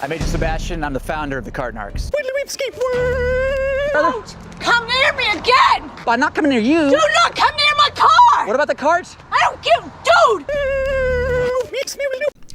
I'm Agent Sebastian. I'm the founder of the cart Narcs. Don't come near me again! I'm not coming near you. Do not come near my car! What about the cart? I don't give, dude!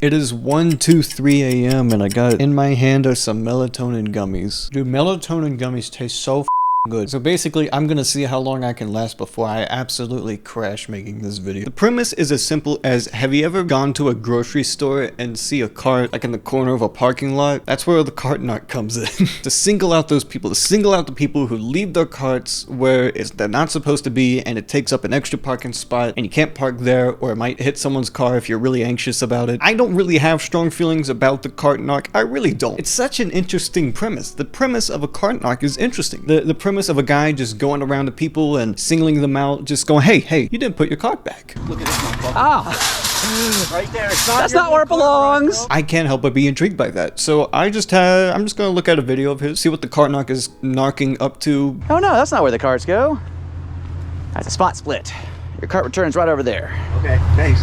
It is 1:23 a.m. and I got in my hand are some melatonin gummies. Dude, melatonin gummies taste so good. So basically, I'm gonna see how long I can last before I absolutely crash making this video. The premise is as simple as, have you ever gone to a grocery store and see a cart like in the corner of a parking lot? That's where the cart narc comes in. To single out those people, to single out the people who leave their carts where they're not supposed to be and it takes up an extra parking spot and you can't park there, or it might hit someone's car if you're really anxious about it. I don't really have strong feelings about the cart narc. I really don't. It's such an interesting premise. The premise of a cart narc is interesting. The premise of a guy just going around to people and singling them out, just going, hey, you didn't put your cart back. Look at this motherfucker. Ah, Right there. that's not where it belongs. I can't help but be intrigued by that. So I'm just gonna look at a video of his, see what the cart narc is narking up to. Oh no, that's not where the carts go. That's a spot split. Your cart returns right over there. Okay, thanks.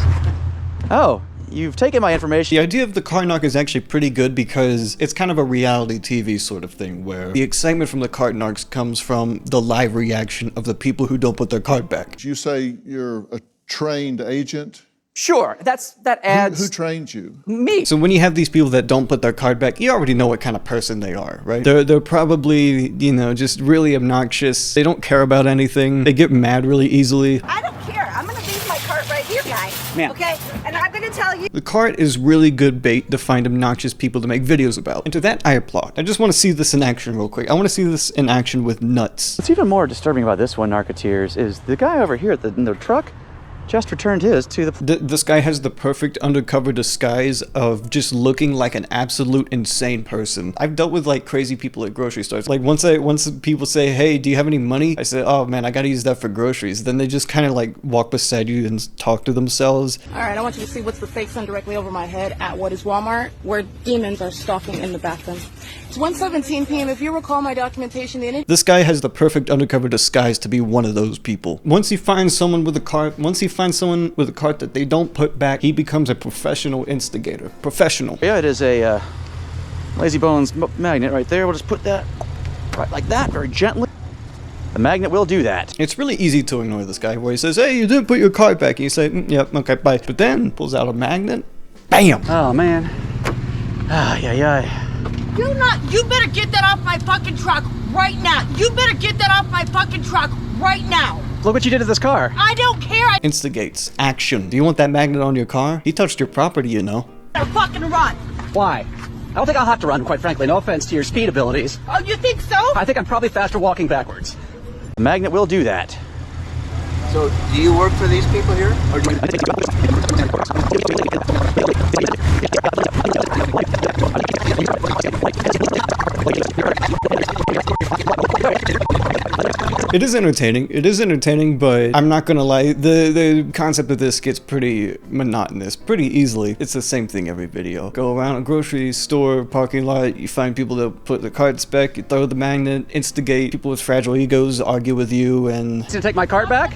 Oh, you've taken my information. The idea of the cart narc is actually pretty good because it's kind of a reality TV sort of thing where the excitement from the cart narcs comes from the live reaction of the people who don't put their cart back. You say you're a trained agent? Sure, that adds. Who trained you? Me. So when you have these people that don't put their cart back, you already know what kind of person they are, right? They're probably, you know, just really obnoxious. They don't care about anything. They get mad really easily. I don't care. I'm gonna leave my cart right here, guys. Ma'am. Okay? And I'm gonna tell you. The cart is really good bait to find obnoxious people to make videos about. And to that, I applaud. I just want to see this in action real quick. I want to see this in action with nuts. What's even more disturbing about this one, Narcoteers, is the guy over here in the truck just returned his to the... This guy has the perfect undercover disguise of just looking like an absolute insane person. I've dealt with like crazy people at grocery stores. Like once people say, hey, do you have any money? I say, oh man, I gotta use that for groceries. Then they just kind of like walk beside you and talk to themselves. All right, I want you to see what's the fake sun directly over my head at what is Walmart, where demons are stalking in the bathroom. It's 1:17 p.m. If you recall my documentation, this guy has the perfect undercover disguise to be one of those people. Once he finds someone with a cart, that they don't put back, he becomes a professional instigator. Professional. Yeah, it is a lazy bones magnet right there. We'll just put that right like that, very gently. The magnet will do that. It's really easy to ignore this guy where he says, hey, you didn't put your cart back. And you say, yep, okay, bye. But then pulls out a magnet. Bam! Oh man. Yeah. You better get that off my fucking truck right now. You better get that off my fucking truck right now. Look what you did to this car. I don't care. I Instigates. Action. Do you want that magnet on your car? He touched your property, you know. better fucking run. Why? I don't think I'll have to run, quite frankly. No offense to your speed abilities. Oh, you think so? I think I'm probably faster walking backwards. The magnet will do that. So, do you work for these people here? Or do you... It is entertaining, but I'm not gonna lie, the concept of this gets pretty monotonous pretty easily. It's the same thing every video. Go around a grocery store, parking lot, you find people that put the carts back, you throw the magnet, instigate people with fragile egos, argue with you, and... Gonna take my cart back?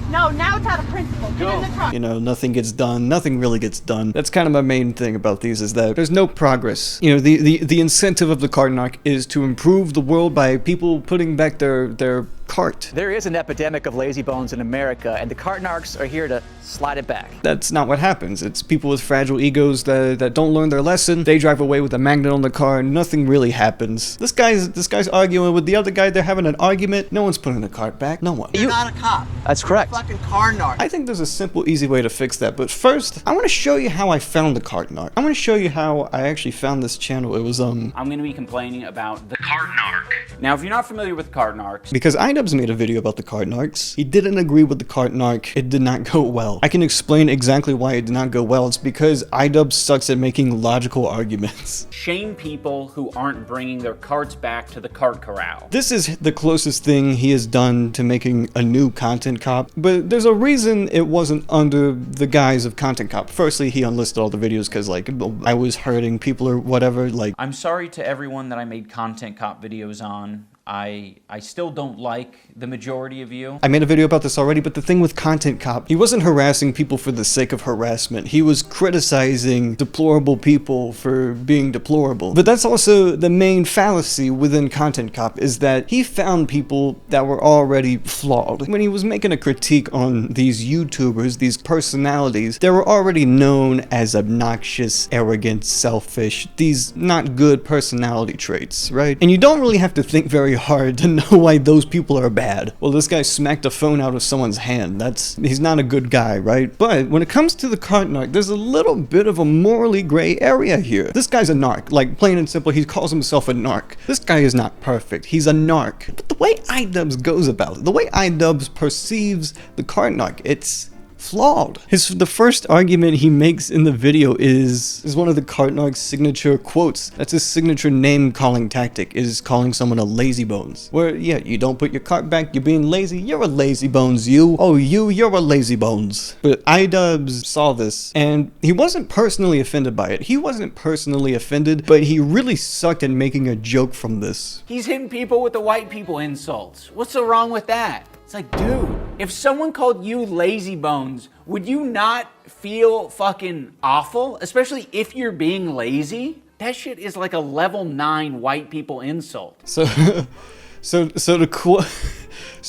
No, now it's out of principle. Get in the truck. You know, nothing gets done. Nothing really gets done. That's kind of my main thing about these, is that there's no progress. You know, the incentive of the cart narc is to improve the world by people putting back their cart. There is an epidemic of lazy bones in America, and the cart narcs are here to slide it back. That's not what happens. It's people with fragile egos that don't learn their lesson. They drive away with a magnet on the car, and nothing really happens. This guy's arguing with the other guy. They're having an argument. No one's putting the cart back. No one. You're not a cop. That's correct. You're a fucking car narc. I think there's a simple, easy way to fix that. But first, I want to show you how I found the cart narc. I want to show you how I actually found this channel. It was I'm going to be complaining about the cart narc. Now, if you're not familiar with cart narcs, because idubbbz made a video about the cart narcs. He didn't agree with the cart narc. It did not go well. I can explain exactly why it did not go well. It's because idubbbz sucks at making logical arguments. Shame people who aren't bringing their carts back to the cart corral. This is the closest thing he has done to making a new content cop, but there's a reason it wasn't under the guise of content cop. Firstly, he unlisted all the videos because like I was hurting people or whatever. Like, I'm sorry to everyone that I made content cop videos on. I still don't like the majority of you. I made a video about this already, but the thing with Content Cop, he wasn't harassing people for the sake of harassment. He was criticizing deplorable people for being deplorable. But that's also the main fallacy within Content Cop, is that he found people that were already flawed. When he was making a critique on these YouTubers, these personalities, they were already known as obnoxious, arrogant, selfish, these not good personality traits, right? And you don't really have to think very hard to know why those people are bad. Well, this guy smacked a phone out of someone's hand. He's not a good guy, right? But when it comes to the cart narc, there's a little bit of a morally gray area here. This guy's a narc, like plain and simple, he calls himself a narc. This guy is not perfect, he's a narc. But the way idubbbz goes about it, the way idubbbz perceives the cart narc, it's flawed. The first argument he makes in the video is one of the cart narc's signature quotes. That's his signature name calling tactic, is calling someone a lazy bones. Where, yeah, you don't put your cart back, you're being lazy, you're a lazy bones, you. Oh, you're a lazy bones. But idubbbz saw this, and he wasn't personally offended by it. He wasn't personally offended, but he really sucked at making a joke from this. He's hitting people with the white people insults. What's so wrong with that? It's like, dude, if someone called you lazy bones, would you not feel fucking awful? Especially if you're being lazy? That shit is like a level 9 white people insult. So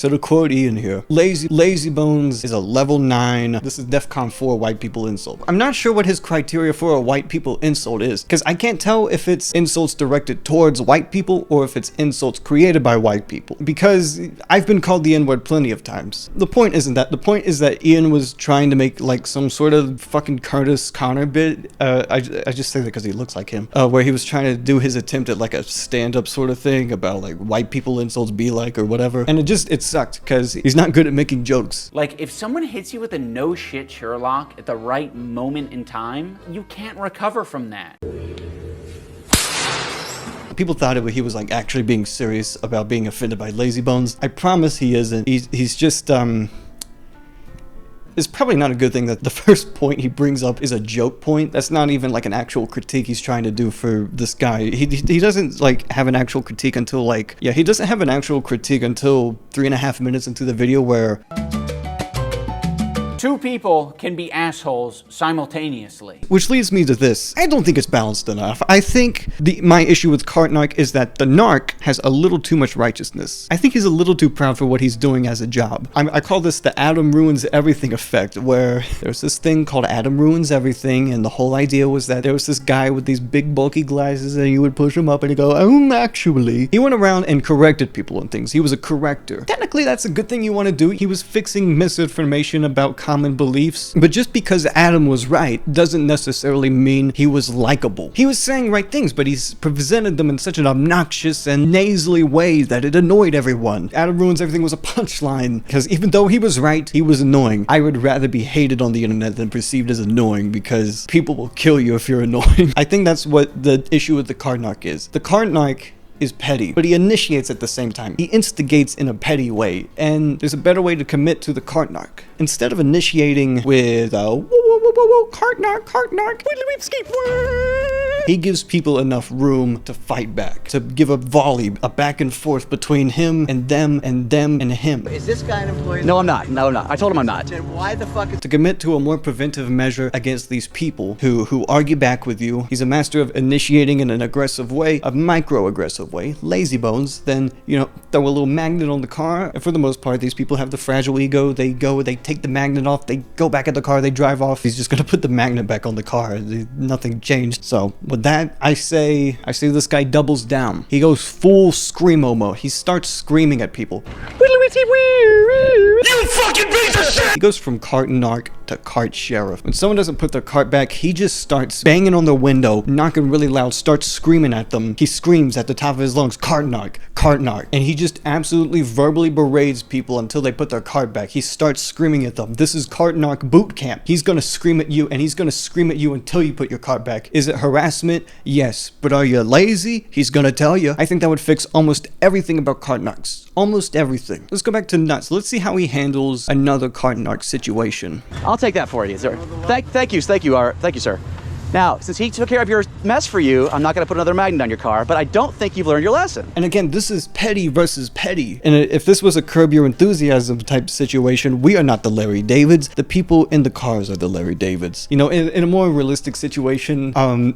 to quote Ian here, lazy bones is a level 9. This is DEFCON 4 white people insult. I'm not sure what his criteria for a white people insult is, because I can't tell if it's insults directed towards white people or if it's insults created by white people, because I've been called the N-word plenty of times. The point isn't that. The point is that Ian was trying to make like some sort of fucking Curtis Connor bit. I just say that because he looks like him, where he was trying to do his attempt at like a stand-up sort of thing about like white people insults be like or whatever, and it sucked because he's not good at making jokes. Like, if someone hits you with a no shit Sherlock at the right moment in time, you can't recover from that. People thought he was like actually being serious about being offended by lazy bones. I promise he isn't. He's just it's probably not a good thing that the first point he brings up is a joke point. That's not even like an actual critique he's trying to do for this guy. He doesn't like have an actual critique until like, yeah, he doesn't have an actual critique until 3.5 minutes into the video where Two people can be assholes simultaneously. Which leads me to this. I don't think it's balanced enough. I think my issue with cart narc is that the narc has a little too much righteousness. I think he's a little too proud for what he's doing as a job. I call this the Adam ruins everything effect, where there's this thing called Adam ruins everything, and the whole idea was that there was this guy with these big bulky glasses and you would push him up and he'd go, actually. He went around and corrected people on things. He was a corrector. Technically, that's a good thing you want to do. He was fixing misinformation about common beliefs, but just because Adam was right doesn't necessarily mean he was likable. He was saying right things, but he's presented them in such an obnoxious and nasally way that it annoyed everyone. Adam ruins everything was a punchline, because even though he was right, he was annoying. I would rather be hated on the internet than perceived as annoying, because people will kill you if you're annoying. I think that's what the issue with the cart narc is. The cart narc is petty, but he initiates at the same time. He instigates in a petty way, and there's a better way to commit to the cart narc. Instead of initiating with cart narc, he gives people enough room to fight back, to give a volley, a back and forth between him and them and them and him. Is this guy an employee? No, I'm not. No, I'm not. I told him I'm not. Then why the fuck is... To commit to a more preventive measure against these people who argue back with you. He's a master of initiating in an aggressive way, a micro-aggressive way, lazy bones, then, throw a little magnet on the car. And for the most part, these people have the fragile ego. They take the magnet off, they go back at the car, they drive off. He's just gonna put the magnet back on the car. Nothing changed. So with that, I say this guy doubles down. He goes full screamo mode. He starts screaming at people. You fucking piece of shit! He goes from cart narc to cart sheriff. When someone doesn't put their cart back, he just starts banging on their window, knocking really loud, starts screaming at them. He screams at the top of his lungs, cart narc, and he just absolutely verbally berates people until they put their cart back. He starts screaming at them. This is cart narc boot camp. He's gonna scream at you, and he's gonna scream at you until you put your cart back. Is it harassment? Yes. But are you lazy? He's gonna tell you. I think that would fix almost everything about cart narcs. Almost everything. Let's go back to Nuts. Let's see how he handles another cart narc situation. I'll take that for you, sir. Thank you, sir. Now, since he took care of your mess for you, I'm not going to put another magnet on your car, but I don't think you've learned your lesson. And again, this is petty versus petty. And if this was a Curb Your Enthusiasm type situation, we are not the Larry Davids. The people in the cars are the Larry Davids. You know, in a more realistic situation,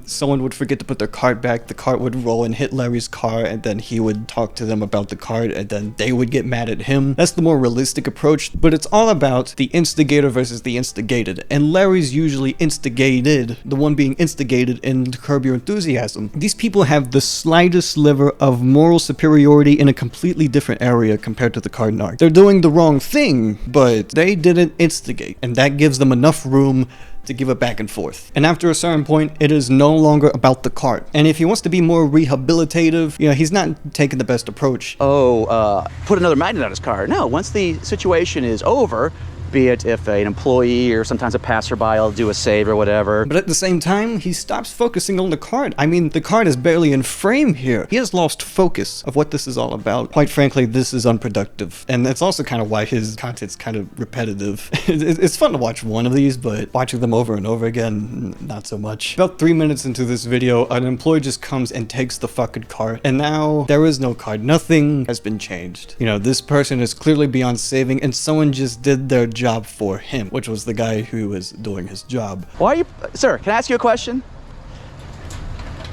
someone would forget to put their cart back, the cart would roll and hit Larry's car, and then he would talk to them about the cart, and then they would get mad at him. That's the more realistic approach, but it's all about the instigator versus the instigated. And Larry's usually instigated, the one being instigated in Curb Your Enthusiasm. These people have the slightest sliver of moral superiority in a completely different area compared to the cart narc. They're doing the wrong thing, but they didn't instigate, and that gives them enough room to give it back and forth. And after a certain point, it is no longer about the cart. And if he wants to be more rehabilitative, you know, he's not taking the best approach. Put another magnet on his car. No, once the situation is over, be it if an employee or sometimes a passerby will do a save or whatever. But at the same time, he stops focusing on the cart. I mean, the cart is barely in frame here. He has lost focus of what this is all about. Quite frankly, this is unproductive. And that's also kind of why his content's kind of repetitive. It's fun to watch one of these, but watching them over and over again, not so much. About 3 minutes into this video, an employee just comes and takes the fucking cart. And now there is no cart. Nothing has been changed. You know, this person is clearly beyond saving, and someone just did their job for him, which was the guy who was doing his job. Why are you, sir, can I ask you a question?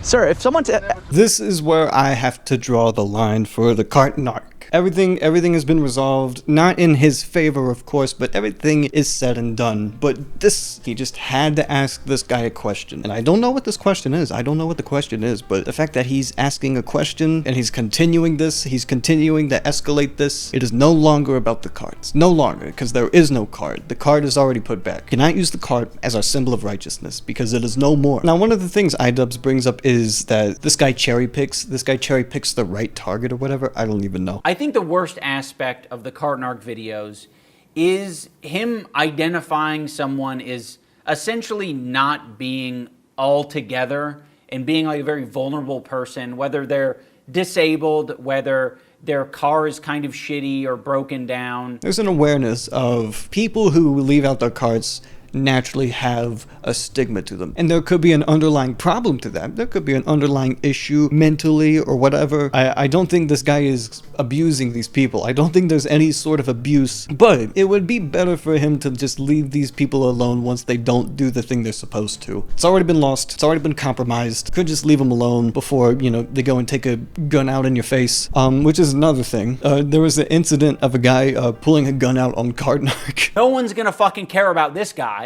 Sir, if someone... This is where I have to draw the line for the cart narc. Everything has been resolved, not in his favor, of course, but everything is said and done. But this, he just had to ask this guy a question. And I don't know what this question is. I don't know what the question is, but the fact that he's asking a question and he's continuing this, he's continuing to escalate this, it is no longer about the cards. No longer, because there is no card. The card is already put back. You cannot use the card as our symbol of righteousness, because it is no more. Now, one of the things idubbbz brings up is that this guy cherry picks the right target or whatever. I don't even know. I think the worst aspect of the cart narc videos is him identifying someone as essentially not being all together and being like a very vulnerable person, whether they're disabled, whether their car is kind of shitty or broken down. There's an awareness of people who leave out their carts naturally have a stigma to them, and there could be an underlying problem to that. There could be an underlying issue mentally or whatever. I don't think this guy is abusing these people. I don't think there's any sort of abuse, but it would be better for him to just leave these people alone once they don't do the thing they're supposed to. It's already been lost. It's already been compromised. Could just leave them alone before, you know, they go and take a gun out in your face, which is another thing. There was an incident of a guy pulling a gun out on cart narc. No one's gonna fucking care about this guy.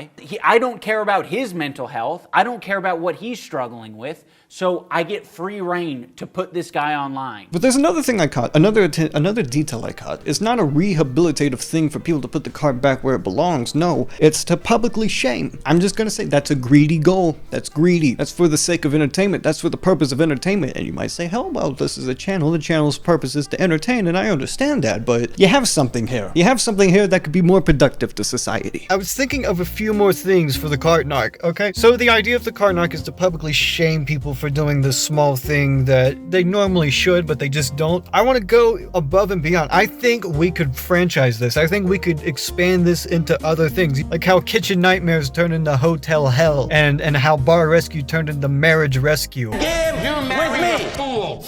I don't care about his mental health. I don't care about what he's struggling with. So I get free reign to put this guy online. But there's another thing I caught, another detail I caught. It's not a rehabilitative thing for people to put the cart back where it belongs. No, it's to publicly shame. I'm just gonna say that's a greedy goal. That's greedy. That's for the sake of entertainment. That's for the purpose of entertainment. And you might say, hell, well, this is a channel. The channel's purpose is to entertain, and I understand that, but you have something here. You have something here that could be more productive to society. I was thinking of a few more things for the cart narc, okay? So the idea of the cart narc is to publicly shame people for doing this small thing that they normally should, but they just don't. I want to go above and beyond. I think we could franchise this. I think we could expand this into other things, like how Kitchen Nightmares turned into Hotel Hell, and how Bar Rescue turned into Marriage Rescue. You're marrying a fool.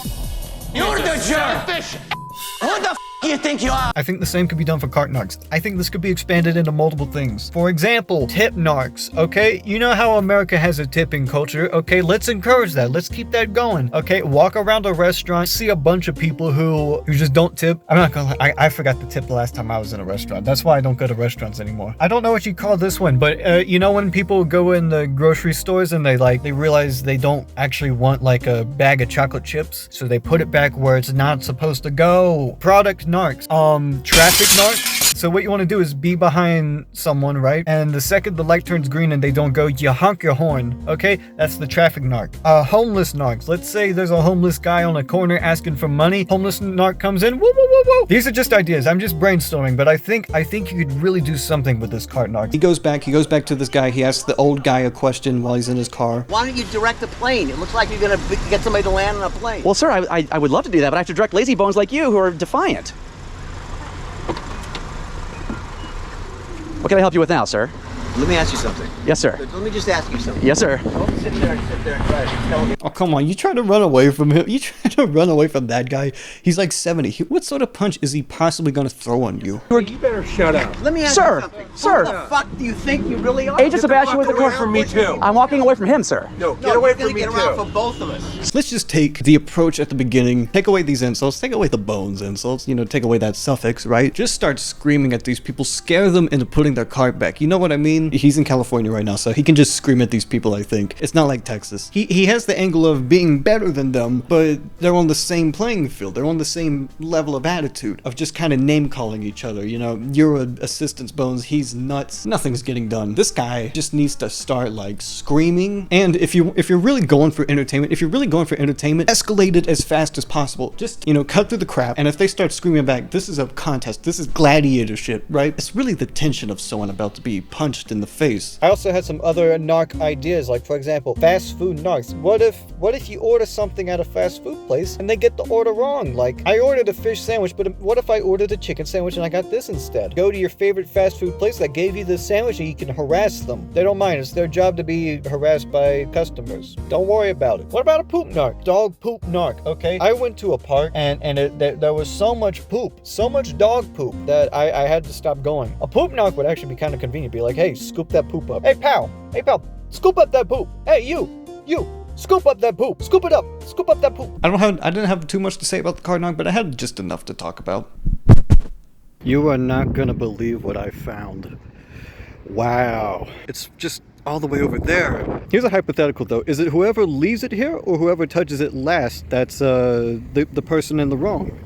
You're the jerk. Who the f you think you are? I think the same could be done for cart narcs. I think this could be expanded into multiple things. For example, tip narcs, okay? You know how America has a tipping culture, okay? Let's encourage that. Let's keep that going, okay? Walk around a restaurant, see a bunch of people who just don't tip. I'm not gonna lie, I forgot to tip the last time I was in a restaurant. That's why I don't go to restaurants anymore. I don't know what you call this one, but you know when people go in the grocery stores and they realize they don't actually want like a bag of chocolate chips, so they put it back where it's not supposed to go. Product narcs, traffic narcs. So what you want to do is be behind someone, right? And the second the light turns green and they don't go, you honk your horn, okay? That's the traffic narc. Homeless narcs. Let's say there's a homeless guy on a corner asking for money. Homeless narc comes in, woo, woo, woo, woo. These are just ideas. I'm just brainstorming, but I think you could really do something with this cart narc. He goes back to this guy. He asks the old guy a question while he's in his car. Why don't you direct a plane? It looks like you're gonna get somebody to land on a plane. Well, sir, I would love to do that, but I have to direct lazy bones like you who are defiant. What can I help you with now, sir? Let me ask you something. Yes, sir. Let me just ask you something. Yes, sir. Don't sit there and try to tell me. Oh, come on. You try to run away from him. You try to run away from that guy. He's like 70. What sort of punch is he possibly going to throw on you? You better shut up. Let me ask Sir, you something. sir. Who the fuck do you think you really are? Agent Sebastian with the Away from me too. I'm walking away from him, sir. No, No, get away you're from gonna me get around too. for both of us. Let's just take the approach at the beginning, take away these insults, take away the bones insults, you know, take away that suffix, right? Just start screaming at these people, scare them into putting their cart back. You know what I mean? He's in California right now, so he can just scream at these people, I think. It's not like Texas. He has the angle of being better than them, but they're on the same playing field. They're on the same level of attitude, of just kind of name-calling each other, you know? You're an assistant's bones, he's nuts, nothing's getting done. This guy just needs to start, like, screaming. And if you're really going for entertainment, escalate it as fast as possible. Just, you know, cut through the crap, and if they start screaming back, this is a contest, this is gladiator shit, right? It's really the tension of someone about to be punched in the face. I also had some other narc ideas, like for example, fast food narcs. What if you order something at a fast food place and they get the order wrong? Like, I ordered a fish sandwich, but what if I ordered a chicken sandwich and I got this instead? Go to your favorite fast food place that gave you this sandwich and you can harass them. They don't mind, it's their job to be harassed by customers. Don't worry about it. What about a poop narc? Dog poop narc, okay? I went to a park and there was so much poop, so much dog poop that I had to stop going. A poop narc would actually be kind of convenient. Be like, hey, scoop that poop up. Hey pal, scoop up that poop. Hey you, scoop up that poop. Scoop it up. Scoop up that poop. I didn't have too much to say about the card narc, but I had just enough to talk about. You are not gonna believe what I found. Wow. It's just all the way over there. Here's a hypothetical though. Is it whoever leaves it here or whoever touches it last that's the person in the wrong?